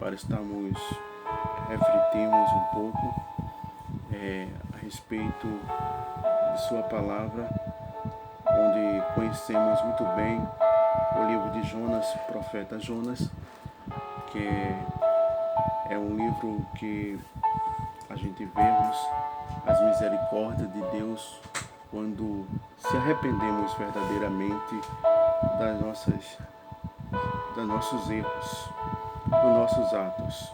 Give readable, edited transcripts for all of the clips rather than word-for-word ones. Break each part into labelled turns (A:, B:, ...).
A: para estarmos refletirmos um pouco a respeito de sua palavra, onde conhecemos muito bem o livro de Jonas, profeta Jonas, que é um livro que a gente vemos as misericórdias de Deus quando se arrependemos verdadeiramente dos nossos erros, dos nossos atos.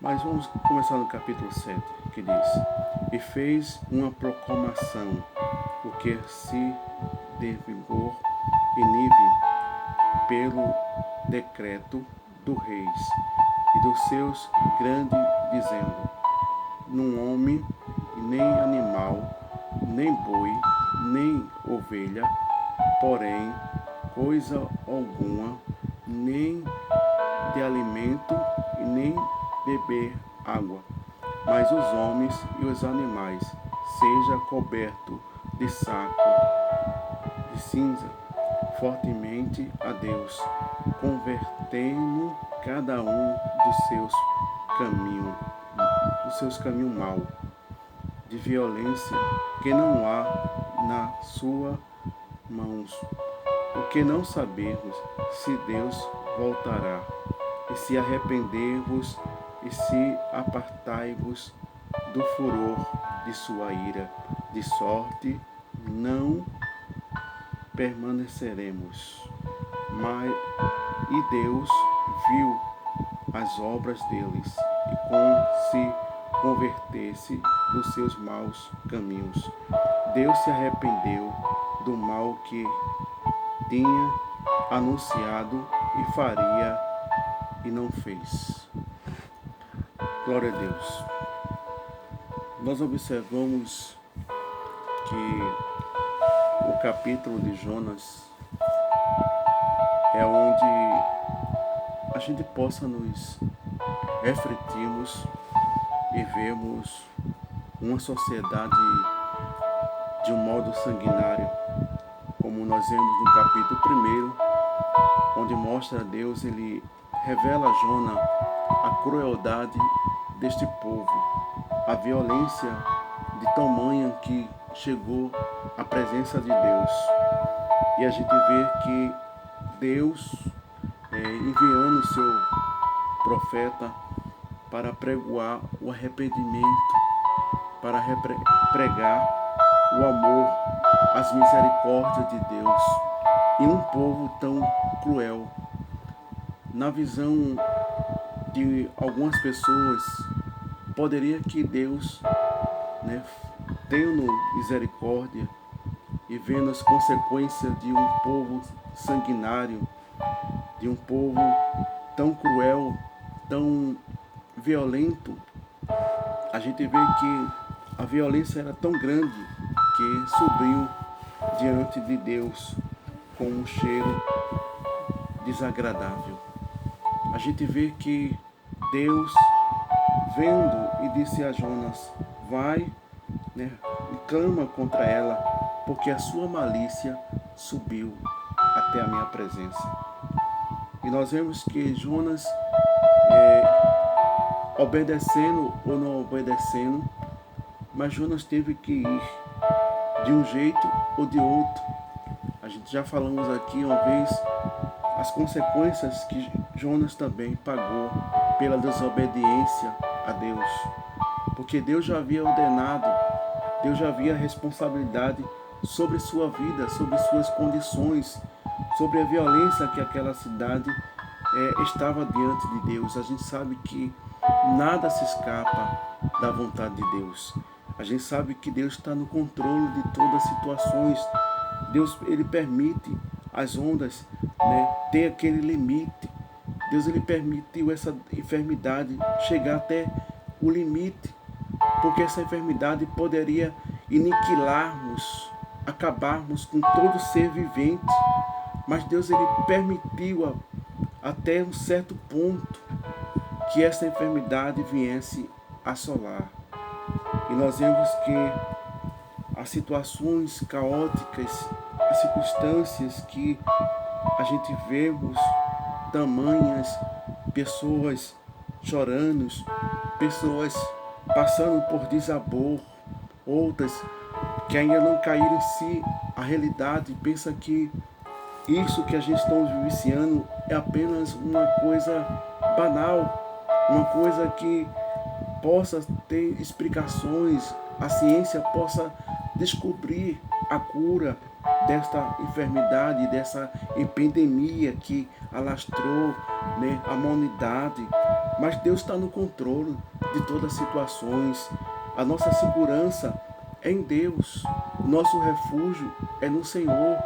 A: Mas vamos começar no capítulo 7, que diz: E fez uma proclamação, o que se de vigor e nível pelo decreto do reis e dos seus grandes, dizendo: Num homem, nem animal, nem boi, nem ovelha, porém, coisa alguma, nem de alimento e nem beber água, mas os homens e os animais seja coberto de saco de cinza, fortemente a Deus, convertendo cada um dos seus caminhos mau, de violência que não há na sua mãos, porque não sabemos se Deus voltará, e se arrepender-vos e se apartai-vos do furor de sua ira, de sorte não permaneceremos. E Deus viu as obras deles, e se convertesse dos seus maus caminhos. Deus se arrependeu do mal que tinha anunciado e faria e não fez. Glória a Deus. Nós observamos que o capítulo de Jonas é onde a gente possa nos refletirmos e vermos uma sociedade de um modo sanguinário, como nós vemos no capítulo 1, onde mostra a Deus, ele revela a Jonas a crueldade deste povo, a violência de tamanho que chegou à presença de Deus. E a gente vê que Deus, enviando o seu profeta para pregoar o arrependimento, para pregar o amor, as misericórdias de Deus em um povo tão cruel. Na visão de algumas pessoas, poderia que Deus, tendo misericórdia e vendo as consequências de um povo sanguinário, de um povo tão cruel, tão violento, a gente vê que a violência era tão grande que subiu diante de Deus com um cheiro desagradável. A gente vê que Deus, vendo, e disse a Jonas: vai, e clama contra ela, porque a sua malícia subiu até a minha presença. E nós vemos que Jonas, obedecendo ou não obedecendo, mas Jonas teve que ir de um jeito ou de outro. A gente já falamos aqui uma vez as consequências que Jonas também pagou pela desobediência a Deus, porque Deus já havia ordenado, Deus já havia responsabilidade sobre sua vida, sobre suas condições, sobre a violência que aquela cidade estava diante de Deus. A gente sabe que nada se escapa da vontade de Deus. A gente sabe que Deus está no controle de todas as situações. Deus, ele permite as ondas, ter aquele limite. Deus, ele permitiu essa enfermidade chegar até o limite, porque essa enfermidade poderia aniquilarmos, acabarmos com todo ser vivente. Mas Deus, ele permitiu até um certo ponto que essa enfermidade viesse assolar. E nós vemos que as situações caóticas, as circunstâncias que a gente vemos, tamanhas pessoas chorando, pessoas passando por desabor, outras que ainda não caíram em si a realidade, pensa que isso que a gente está vivenciando é apenas uma coisa banal, uma coisa que possa ter explicações, a ciência possa descobrir a cura desta enfermidade, dessa epidemia que alastrou, né, a humanidade. Mas Deus está no controle de todas as situações. A nossa segurança é em Deus. O nosso refúgio é no Senhor.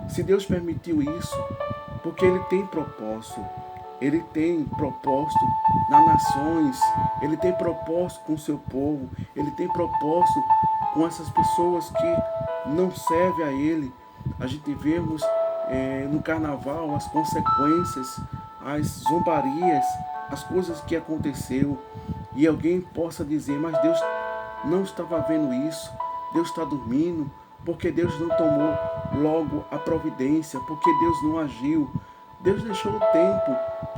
A: Se Deus permitiu isso, porque Ele tem propósito. Ele tem propósito nas nações, Ele tem propósito com o seu povo, Ele tem propósito com essas pessoas que não servem a Ele. A gente vemos no carnaval as consequências, as zombarias, as coisas que aconteceu, e alguém possa dizer, mas Deus não estava vendo isso, Deus está dormindo, porque Deus não tomou logo a providência, porque Deus não agiu. Deus deixou o tempo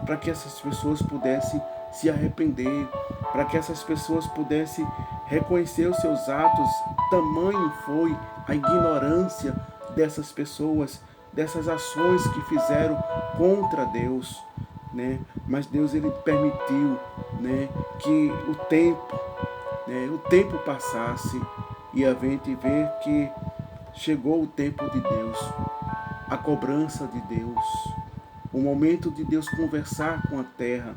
A: para que essas pessoas pudessem se arrepender, para que essas pessoas pudessem reconhecer os seus atos. Tamanho foi a ignorância dessas pessoas, dessas ações que fizeram contra Deus, né? Mas Deus, Ele permitiu, né, que o tempo passasse, e a gente vê que chegou o tempo de Deus, a cobrança de Deus, o momento de Deus conversar com a terra,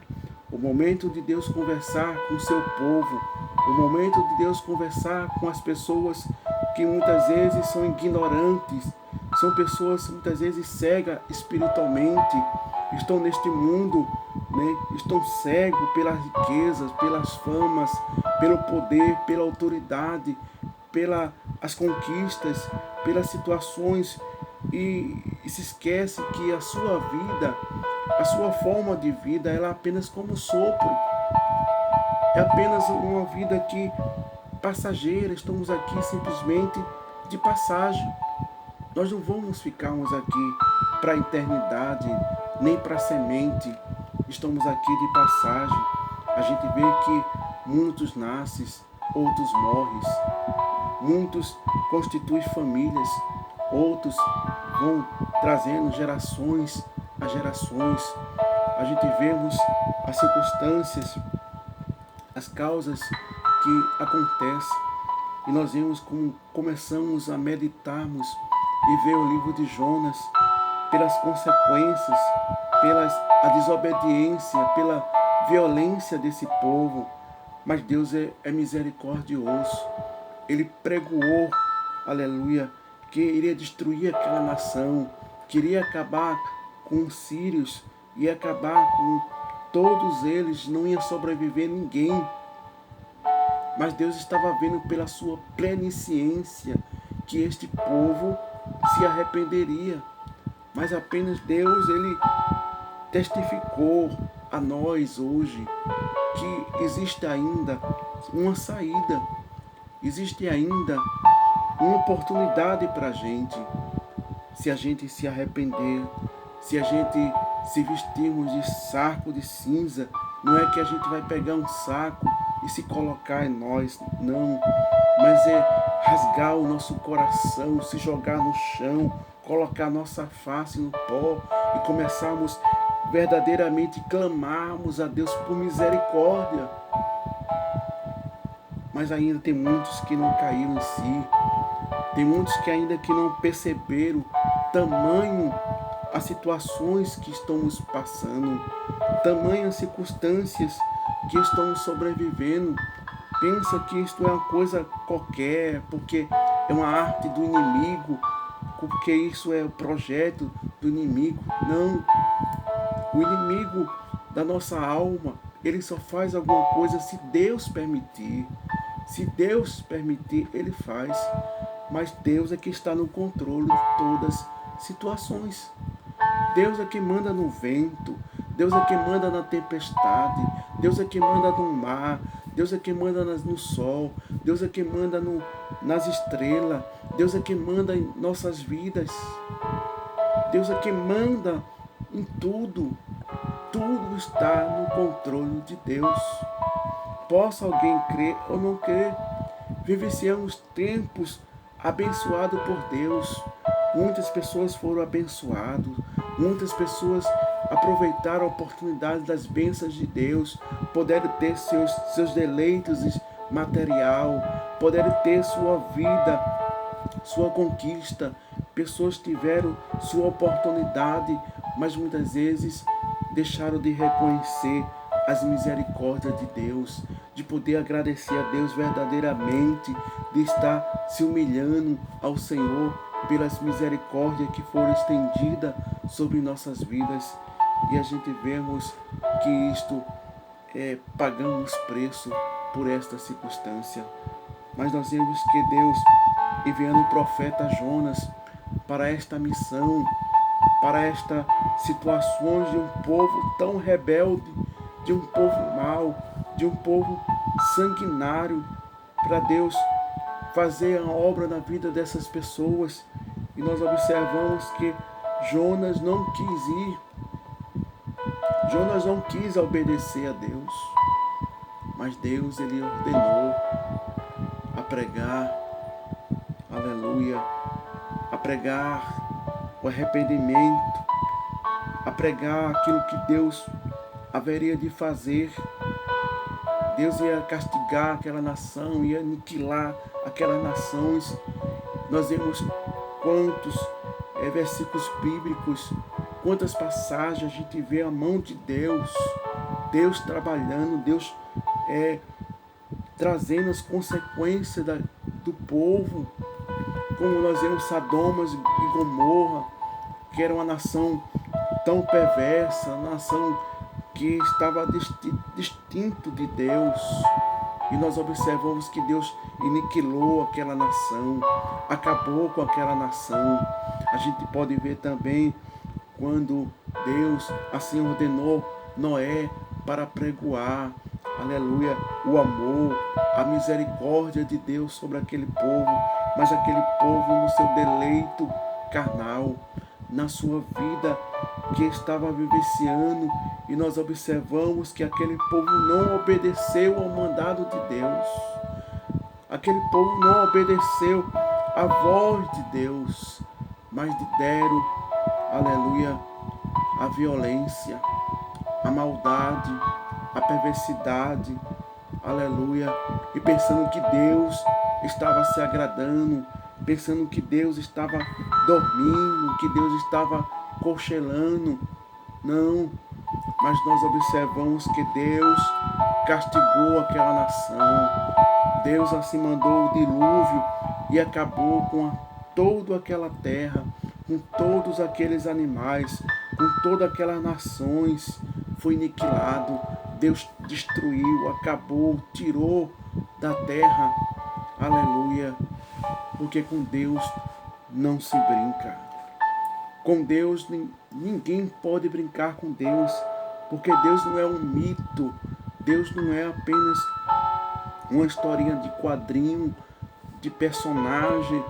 A: o momento de Deus conversar com o seu povo, o momento de Deus conversar com as pessoas que muitas vezes são ignorantes, são pessoas muitas vezes cegas espiritualmente, estão neste mundo, né? Estão cegos pelas riquezas, pelas famas, pelo poder, pela autoridade, pelas conquistas, pelas situações, e se esquece que a sua vida, a sua forma de vida, ela é apenas como sopro, é apenas uma vida que passageira. Estamos aqui simplesmente de passagem. Nós não vamos ficarmos aqui para a eternidade, nem para a semente. Estamos aqui de passagem. A gente vê que muitos nascem, outros morrem, muitos constituem famílias, outros vão trazendo gerações a gerações. A gente vemos as circunstâncias, as causas que acontecem, e nós vemos como começamos a meditarmos e ver o livro de Jonas, pelas consequências, pela a desobediência, pela violência desse povo. Mas Deus é misericordioso. Ele pregoou, aleluia, que iria destruir aquela nação, queria acabar com os sírios, ia acabar com todos eles, não ia sobreviver ninguém. Mas Deus estava vendo pela sua plenisciência que este povo se arrependeria. Mas apenas Deus, Ele testificou a nós hoje que existe ainda uma saída, existe ainda uma oportunidade para a gente se arrepender, se a gente se vestirmos de saco de cinza. Não é que a gente vai pegar um saco e se colocar em nós, não, mas é rasgar o nosso coração, se jogar no chão, colocar nossa face no pó e começarmos verdadeiramente clamarmos a Deus por misericórdia. Mas ainda tem muitos que não caíram em si, tem muitos que ainda que não perceberam tamanho as situações que estamos passando, tamanhas circunstâncias que estamos sobrevivendo. Pensa que isto é uma coisa qualquer, porque é uma arte do inimigo, porque isso é o projeto do inimigo. Não, o inimigo da nossa alma, ele só faz alguma coisa se Deus permitir. Se Deus permitir, ele faz. Mas Deus é que está no controle de todas as situações. Deus é que manda no vento, Deus é que manda na tempestade, Deus é que manda no mar, Deus é que manda no sol, Deus é que manda nas estrelas, Deus é que manda em nossas vidas, Deus é que manda em tudo. tudo está no controle de Deus. Possa alguém crer ou não crer, vivenciamos tempos abençoados por Deus. Muitas pessoas foram abençoadas, muitas pessoas aproveitaram a oportunidade das bênçãos de Deus, puderam ter seus deleitos material, puderam ter sua vida, sua conquista. Pessoas tiveram sua oportunidade, mas muitas vezes deixaram de reconhecer as misericórdias de Deus, de poder agradecer a Deus verdadeiramente, de estar se humilhando ao Senhor pelas misericórdias que foram estendidas sobre nossas vidas. E a gente vemos que isto pagamos preço por esta circunstância. Mas nós vemos que Deus, enviando o profeta Jonas para esta missão, para esta situação de um povo tão rebelde, de um povo mau, de um povo sanguinário, para Deus fazer a obra na vida dessas pessoas. E nós observamos que Jonas não quis ir, Jonas não quis obedecer a Deus, mas Deus, ele ordenou a pregar, aleluia, a pregar o arrependimento, a pregar aquilo que Deus haveria de fazer. Deus ia castigar aquela nação, ia aniquilar aquelas nações. Nós vemos quantos versículos bíblicos, quantas passagens a gente vê a mão de Deus, Deus trabalhando, Deus trazendo as consequências do povo, como nós vemos Sodoma e Gomorra, que era uma nação tão perversa, uma nação que estava distinto de Deus. E nós observamos que Deus aniquilou aquela nação, acabou com aquela nação. A gente pode ver também quando Deus assim ordenou Noé para pregoar, aleluia, o amor, a misericórdia de Deus sobre aquele povo, mas aquele povo no seu deleito carnal, na sua vida que estava vivenciando, e nós observamos que aquele povo não obedeceu ao mandado de Deus. Aquele povo não obedeceu à voz de Deus, mas deram, aleluia, a violência, a maldade, a perversidade, aleluia, e pensando que Deus estava se agradando, pensando que Deus estava dormindo, que Deus estava cochilando. Não, mas nós observamos que Deus castigou aquela nação. Deus assim mandou o dilúvio e acabou com toda aquela terra, com todos aqueles animais, com todas aquelas nações. Foi aniquilado. Deus destruiu, acabou, tirou da terra. Aleluia. Porque com Deus não se brinca. Com Deus, ninguém pode brincar com Deus, porque Deus não é um mito, Deus não é apenas uma historinha de quadrinho, de personagem,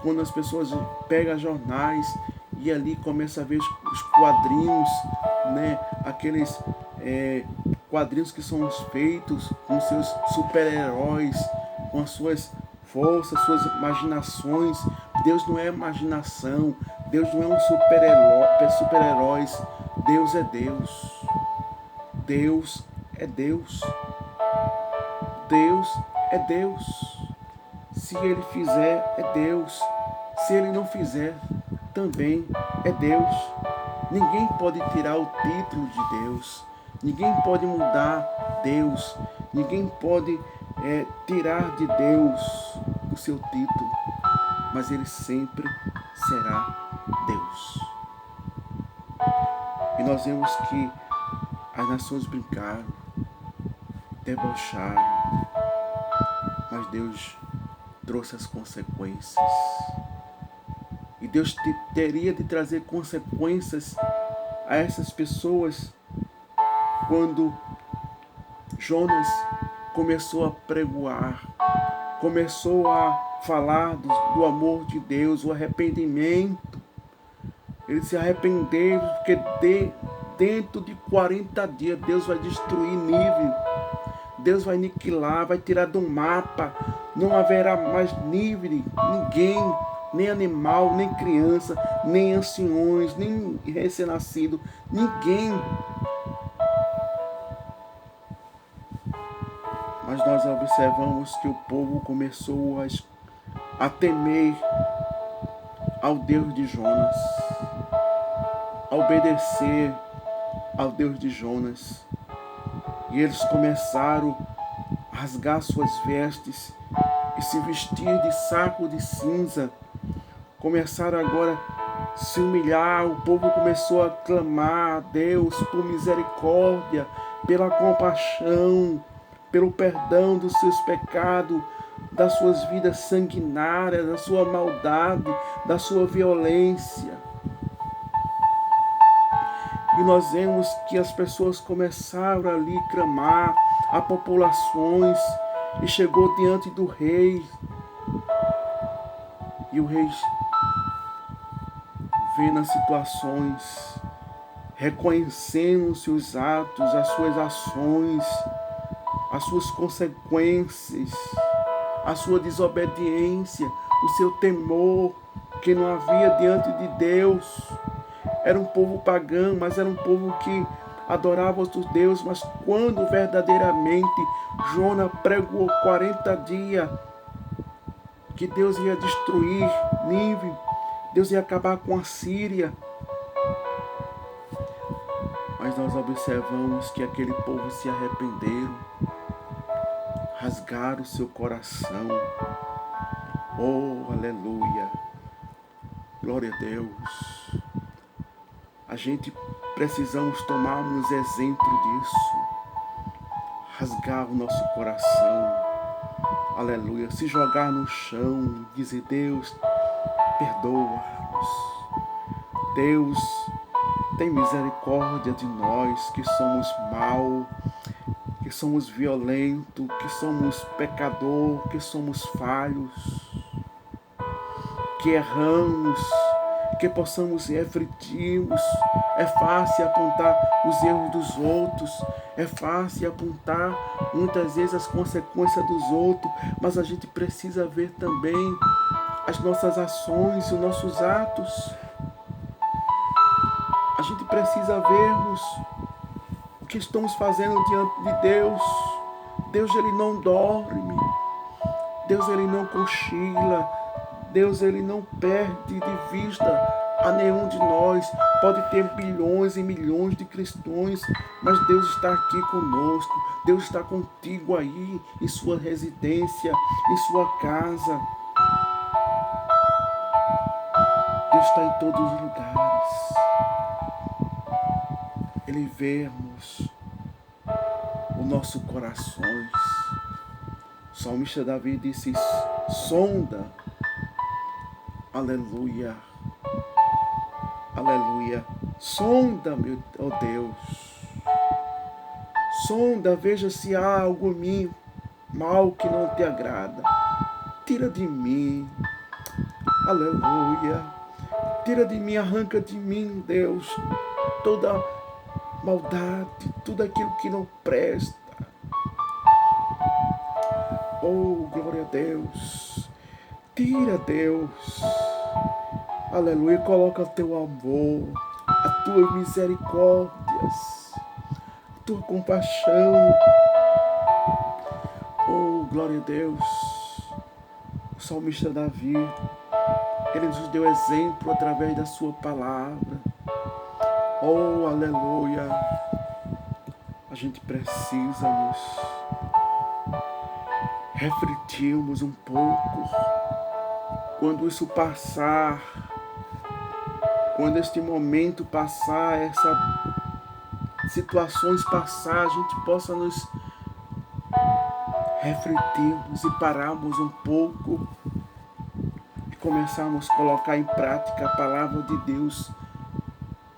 A: quando as pessoas pegam jornais e ali começam a ver os quadrinhos, né? Aqueles quadrinhos que são feitos com seus super-heróis, com as suas forças, suas imaginações. Deus não é imaginação, Deus não é um super-heróis, Deus é Deus. Deus é Deus. Deus é Deus. Se Ele fizer, é Deus. Se Ele não fizer, também é Deus. Ninguém pode tirar o título de Deus. Ninguém pode mudar Deus. Ninguém pode tirar de Deus o seu título. Mas Ele sempre será Deus. E nós vemos que as nações brincaram, debocharam, mas Deus trouxe as consequências. E Deus teria de trazer consequências a essas pessoas quando Jonas começou a pregoar, começou a falar do amor de Deus, o arrependimento. Ele se arrependeu porque dentro de 40 dias Deus vai destruir Nínive. Deus vai aniquilar, vai tirar do mapa. Não haverá mais Nínive, ninguém, nem animal, nem criança, nem anciões, nem recém-nascido, ninguém. Mas nós observamos que o povo começou a temer ao Deus de Jonas, a obedecer ao Deus de Jonas. E eles começaram a rasgar suas vestes e se vestir de saco de cinza. Começaram agora a se humilhar. O povo começou a clamar a Deus por misericórdia, pela compaixão, pelo perdão dos seus pecados, das suas vidas sanguinárias, da sua maldade, da sua violência. E nós vemos que as pessoas começaram ali a clamar, a populações, e chegou diante do rei. E o rei, vendo as situações, reconhecendo os seus atos, as suas ações, as suas consequências, a sua desobediência, o seu temor, que não havia diante de Deus. Era um povo pagão, mas era um povo que adorava outros deuses. Mas quando verdadeiramente Jonas pregou 40 dias que Deus ia destruir Nínive, Deus ia acabar com a Síria, mas nós observamos que aquele povo se arrependeram, rasgaram o seu coração. Oh, aleluia! Glória a Deus! A gente precisamos tomarmos exemplo disso. Rasgar o nosso coração. Aleluia. Se jogar no chão, dizer: Deus, perdoa-nos. Deus, tem misericórdia de nós que somos mal, que somos violentos, que somos pecador, que somos falhos, que erramos, que possamos refletirmos. É fácil apontar os erros dos outros, é fácil apontar muitas vezes as consequências dos outros, mas a gente precisa ver também as nossas ações, os nossos atos. A gente precisa vermos o que estamos fazendo diante de Deus. Deus, Ele não dorme. Deus, Ele não cochila. Deus, Ele não perde de vista a nenhum de nós. Pode ter bilhões e milhões de cristãos, mas Deus está aqui conosco. Deus está contigo aí, em sua residência, em sua casa. Deus está em todos os lugares. Ele vê-nos, os nossos corações. O salmista Davi disse: sonda, aleluia, aleluia, sonda, meu Deus, sonda, veja se há algo em mim mal que não te agrada, tira de mim, aleluia, tira de mim, arranca de mim, Deus, toda maldade, tudo aquilo que não presta. Oh, glória a Deus. Tira, Deus, aleluia, coloca o teu amor, as tuas misericórdias, a tua compaixão. Oh, glória a Deus. O salmista Davi, ele nos deu exemplo através da sua palavra. Oh, aleluia. A gente precisa nos refletirmos um pouco. Quando isso passar, quando este momento passar, essas situações passar, a gente possa nos refletirmos e pararmos um pouco e começarmos a colocar em prática a palavra de Deus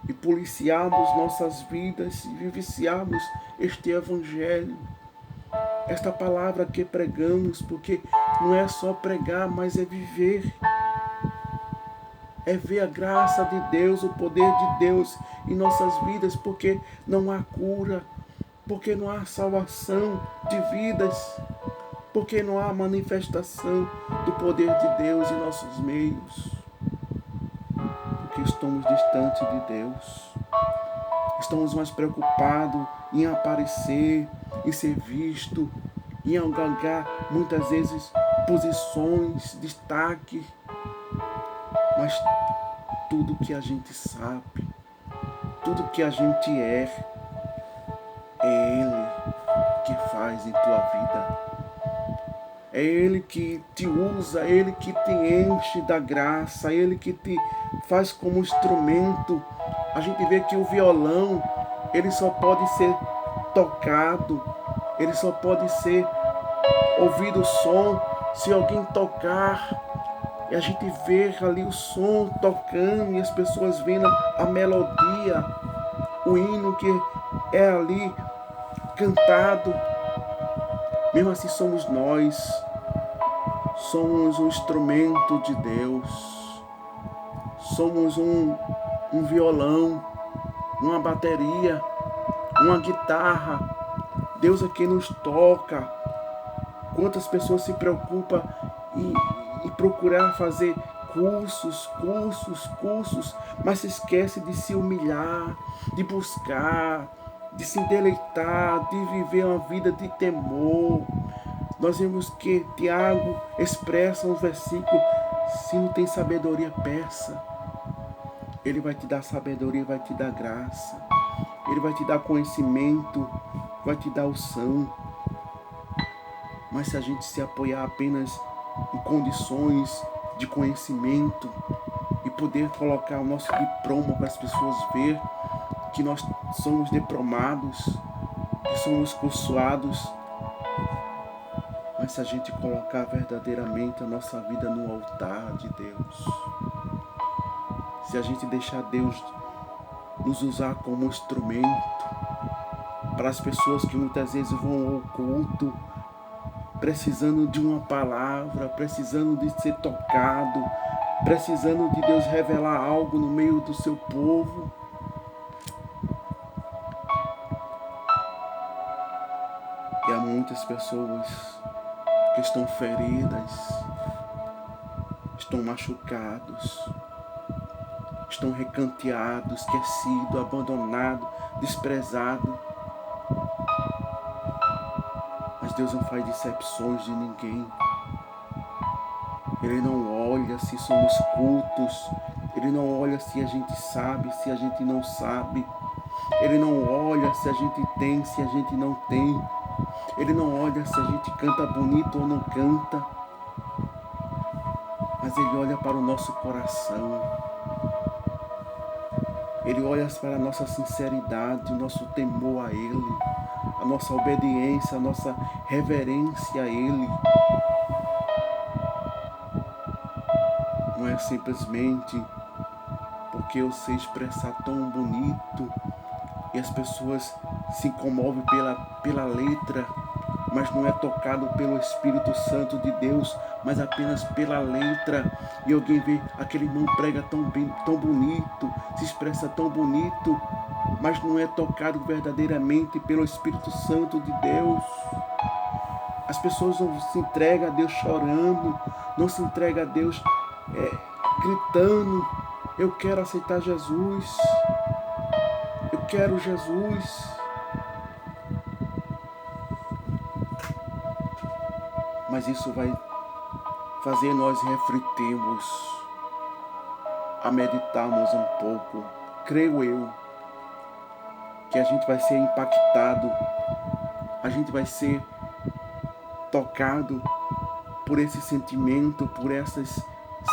A: e policiarmos nossas vidas e vivenciarmos este evangelho, esta palavra que pregamos, porque não é só pregar, mas é viver. é ver a graça de Deus, o poder de Deus em nossas vidas, porque não há cura, porque não há salvação de vidas, porque não há manifestação do poder de Deus em nossos meios, porque estamos distantes de Deus. Estamos mais preocupados em aparecer, em ser visto, em galgar muitas vezes posições, destaque. Mas tudo que a gente sabe, tudo que a gente é Ele que faz em tua vida. É Ele que te usa, é Ele que te enche da graça, é Ele que te faz como instrumento. A gente vê que o violão, ele só pode ser tocado, ele só pode ser ouvido o som se alguém tocar. E a gente vê ali o som tocando e as pessoas vendo a melodia, o hino que é ali cantado. Mesmo assim somos nós, somos um instrumento de Deus, somos um violão, uma bateria, uma guitarra. Deus é quem nos toca. Quantas pessoas se preocupam em procurar fazer cursos, mas se esquece de se humilhar, de buscar, de se deleitar, de viver uma vida de temor. Nós vemos que Tiago expressa um versículo: se não tem sabedoria, peça. Ele vai te dar sabedoria, vai te dar graça. Ele vai te dar conhecimento, vai te dar unção. Mas se a gente se apoiar apenas em condições de conhecimento e poder colocar o nosso diploma para as pessoas ver que nós somos diplomados, que somos cursuados, mas se a gente colocar verdadeiramente a nossa vida no altar de Deus, se a gente deixar Deus nos usar como instrumento para as pessoas que muitas vezes vão ao culto, precisando de uma palavra, precisando de ser tocado, precisando de Deus revelar algo no meio do seu povo. E há muitas pessoas que estão feridas, estão machucados, estão recanteados, esquecidos, abandonados, desprezados. Mas Deus não faz decepções de ninguém. Ele não olha se somos cultos. Ele não olha se a gente sabe, se a gente não sabe. Ele não olha se a gente tem, se a gente não tem. Ele não olha se a gente canta bonito ou não canta. Mas Ele olha para o nosso coração. Ele olha para a nossa sinceridade, o nosso temor a Ele, a nossa obediência, a nossa reverência a Ele. Não é simplesmente porque eu sei expressar tão bonito e as pessoas se comovem pela letra, mas não é tocado pelo Espírito Santo de Deus, mas apenas pela letra. E alguém vê, aquele irmão prega tão bem, tão bonito, se expressa tão bonito, mas não é tocado verdadeiramente pelo Espírito Santo de Deus. As pessoas não se entregam a Deus chorando, não se entregam a Deus gritando: eu quero aceitar Jesus, eu quero Jesus. Mas isso vai fazer nós refletirmos, a meditarmos um pouco. Creio eu que a gente vai ser impactado, a gente vai ser tocado por esse sentimento, por essas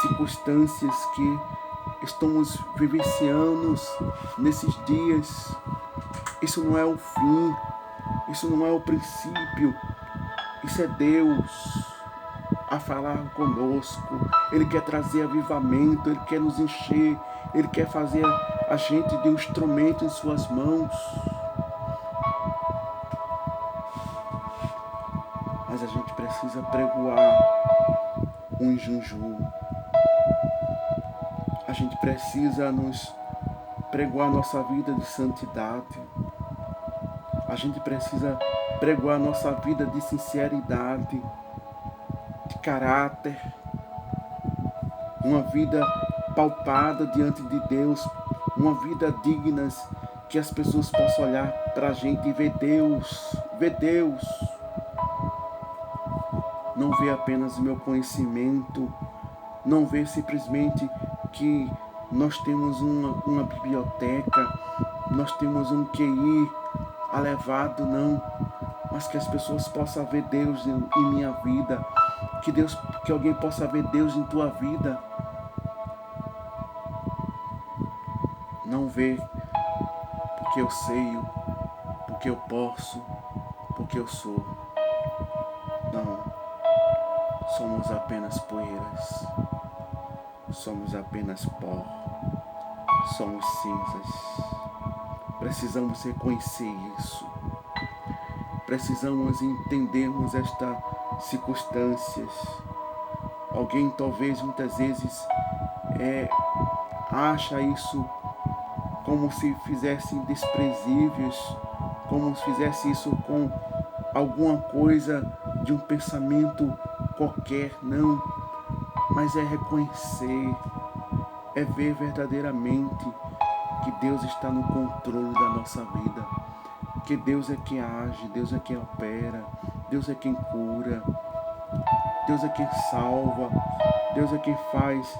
A: circunstâncias que estamos vivenciando nesses dias. Isso não é o fim, isso não é o princípio. Isso é Deus a falar conosco. Ele quer trazer avivamento, Ele quer nos encher, Ele quer fazer a gente de um instrumento em suas mãos. Mas a gente precisa pregoar um jejum. A gente precisa nos pregoar nossa vida de santidade. A gente precisa pregoar nossa vida de sinceridade, de caráter, uma vida palpada diante de Deus, uma vida digna que as pessoas possam olhar para a gente e ver Deus, não ver apenas o meu conhecimento, não ver simplesmente que nós temos uma biblioteca, nós temos um QI elevado, não, mas que as pessoas possam ver Deus em minha vida, que alguém possa ver Deus em tua vida. Não ver porque eu sei, porque eu posso, porque eu sou. Não, somos apenas poeiras, somos apenas pó, somos cinzas. Precisamos reconhecer isso. Precisamos entendermos estas circunstâncias. Alguém talvez muitas vezes acha isso como se fizesse desprezíveis, como se fizesse isso com alguma coisa de um pensamento qualquer, não. Mas é reconhecer, é ver verdadeiramente que Deus está no controle da nossa vida, que Deus é quem age, Deus é quem opera, Deus é quem cura, Deus é quem salva, Deus é quem faz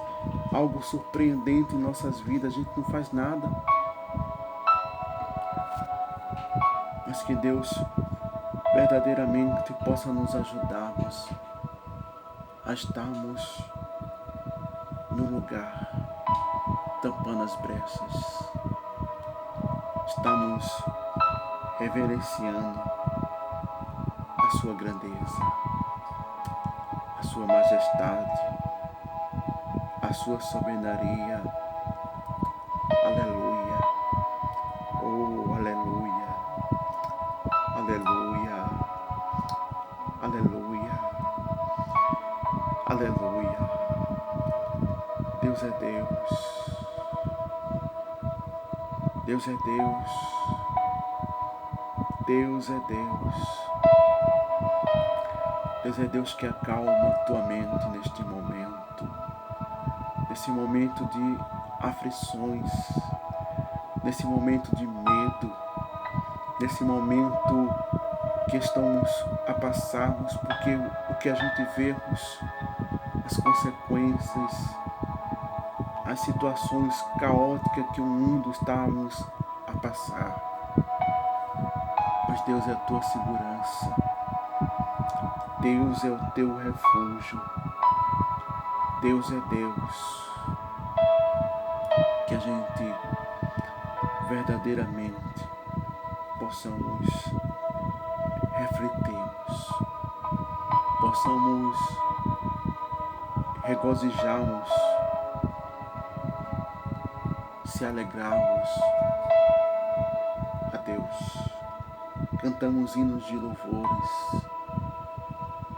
A: algo surpreendente em nossas vidas. A gente não faz nada, mas que Deus verdadeiramente possa nos ajudarmos a estarmos no lugar, tampando as brechas. Estamos reverenciando a sua grandeza, a sua majestade, a sua soberania. Aleluia, oh aleluia, aleluia, aleluia, aleluia. Deus é Deus, Deus é Deus, Deus é Deus. Deus é Deus que acalma tua mente neste momento, nesse momento de aflições, nesse momento de medo, nesse momento que estamos a passarmos, porque o que a gente vemos, as consequências, as situações caóticas que o mundo estamos a passar. Mas Deus é a tua segurança, Deus é o teu refúgio, Deus é Deus. Que a gente verdadeiramente possamos refletirmos, possamos regozijarmos, se alegrarmos a Deus. Cantamos hinos de louvores,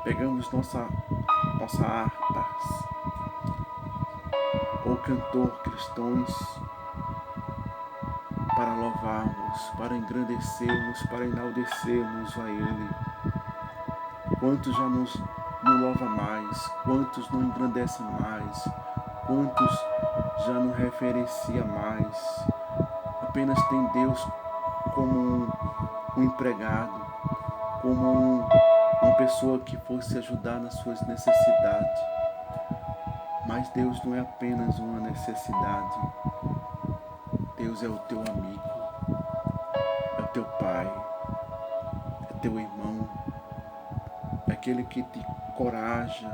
A: pegamos nossa harpa ou cantor cristãos para louvarmos, para engrandecermos, para enaldecermos a Ele. Quantos já não louva mais, quantos não engrandecem mais, quantos já não referencia mais, apenas tem Deus como um empregado, como uma pessoa que fosse ajudar nas suas necessidades. Mas Deus não é apenas uma necessidade, Deus é o teu amigo, é o teu pai, é teu irmão, é aquele que te encoraja,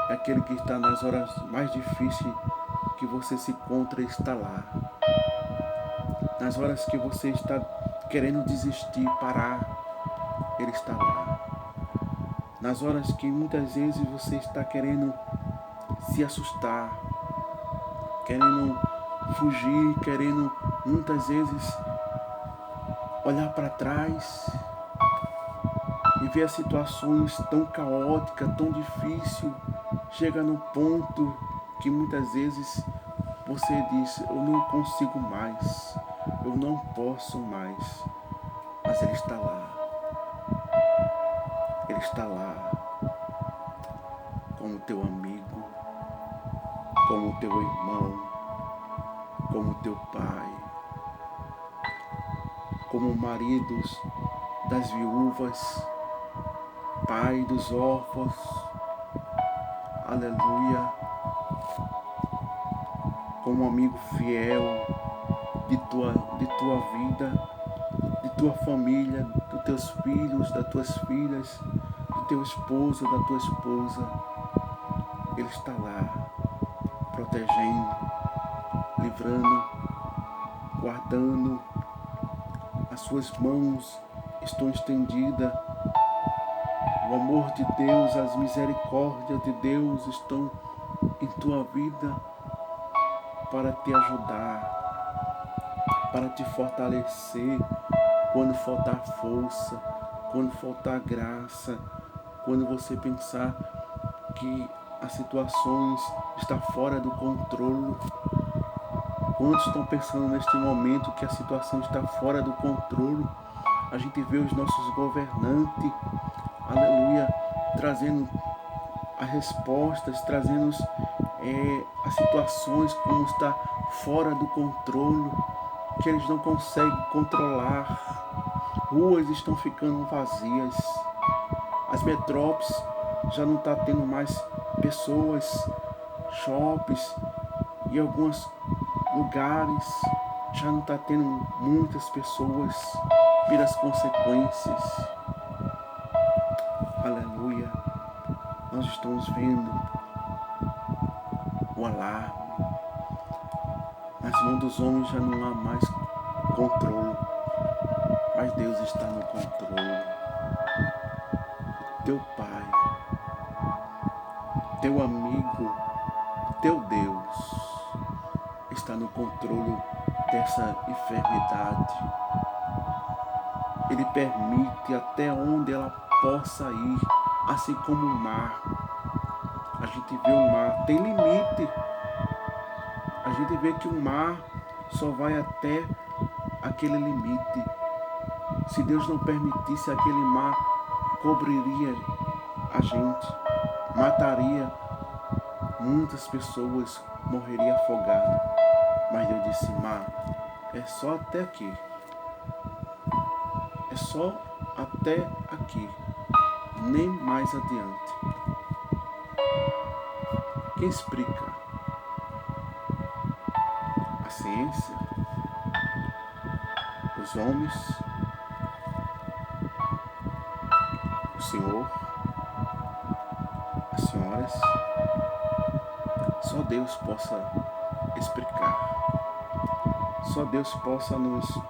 A: é aquele que está nas horas mais difíceis que você se encontra e está lá. Nas horas que você está querendo desistir, parar, Ele está lá. Nas horas que muitas vezes você está querendo se assustar, querendo fugir, querendo muitas vezes olhar para trás e ver as situações tão caóticas, tão difíceis, chega no ponto que muitas vezes Você diz, eu não consigo mais, eu não posso mais, mas Ele está lá. Ele está lá como teu amigo, como teu irmão, como teu pai, como maridos das viúvas, pai dos órfãos. Aleluia. Como amigo fiel de tua vida, de tua família, dos teus filhos, das tuas filhas, do teu esposo, da tua esposa. Ele está lá, protegendo, livrando, guardando. As suas mãos estão estendidas. O amor de Deus, as misericórdias de Deus estão em tua vida para te ajudar, para te fortalecer quando faltar força, quando faltar graça, quando você pensar que as situações estão fora do controle. Quantos estão pensando neste momento que a situação está fora do controle? A gente vê os nossos governantes, aleluia, trazendo as respostas, trazendo as situações como está fora do controle, que eles não conseguem controlar. Ruas estão ficando vazias. As metrópoles já não estão tendo mais pessoas. Shoppings e alguns lugares já não está tendo muitas pessoas pelas consequências. Aleluia. Nós estamos vendo o alarme. Nas mãos dos homens já não há mais controle, mas Deus está no controle. Teu Pai, teu amigo, teu Deus está no controle dessa enfermidade. Ele permite até onde ela possa ir, assim como o mar. A gente vê o mar, tem limite. A gente vê que o mar só vai até aquele limite. Se Deus não permitisse, aquele mar cobriria a gente, mataria muitas pessoas, morreria afogado. Mas Deus disse, mar, é só até aqui. É só até aqui, nem mais adiante. Quem explica? A ciência? Os homens? O Senhor? As senhoras? Só Deus possa explicar. Só Deus possa nos